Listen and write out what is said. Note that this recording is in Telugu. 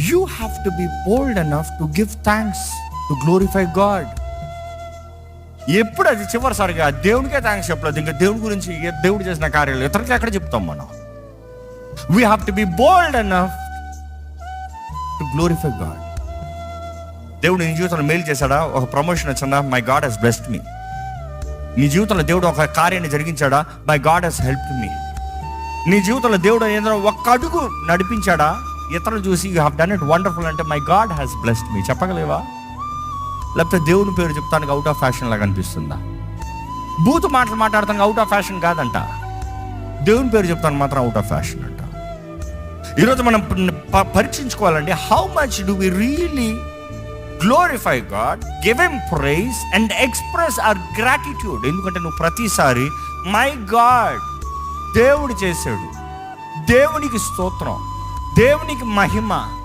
You have to be bold enough to give thanks, to glorify God. ఎప్పుడు అది చివరిసారిగా దేవునికే థ్యాంక్స్ చెప్పలేదు, ఇంకా దేవుడి గురించి దేవుడు చేసిన కార్యాలు ఇతరులకి ఎక్కడ చెప్తాం మనం? We have to be bold enough to glorify God. దేవుడు నీ జీవితంలో మేలు చేశాడా? ఒక ప్రమోషన్ వచ్చిందా? My God he's blessed me. నీ జీవితంలో దేవుడు ఒక కార్యాన్ని జరిగించాడా? My God he's helped me. నీ జీవితంలో దేవుడు ఏదైనా ఒక్క అడుగు నడిపించాడా? ఇతరులు చూసి you have done it wonderful అంటే my God has blessed me చెప్పగలేవా? లేకపోతే దేవుని పేరు చెప్తానికి అవుట్ ఆఫ్ ఫ్యాషన్ లాగా అనిపిస్తుందా? బూతు మాటలు మాట్లాడతానికి అవుట్ ఆఫ్ ఫ్యాషన్ కాదంట, దేవుని పేరు చెప్తాను మాత్రం అవుట్ ఆఫ్ ఫ్యాషన్ అంట. ఈరోజు మనం పరీక్షించుకోవాలండి, how much do we really glorify God, give him praise and express our gratitude. ఎందుకంటే నువ్వు ప్రతిసారి మై గాడ్, దేవుడు చేశాడు, దేవునికి స్తోత్రం, దేవునికి మహిమ,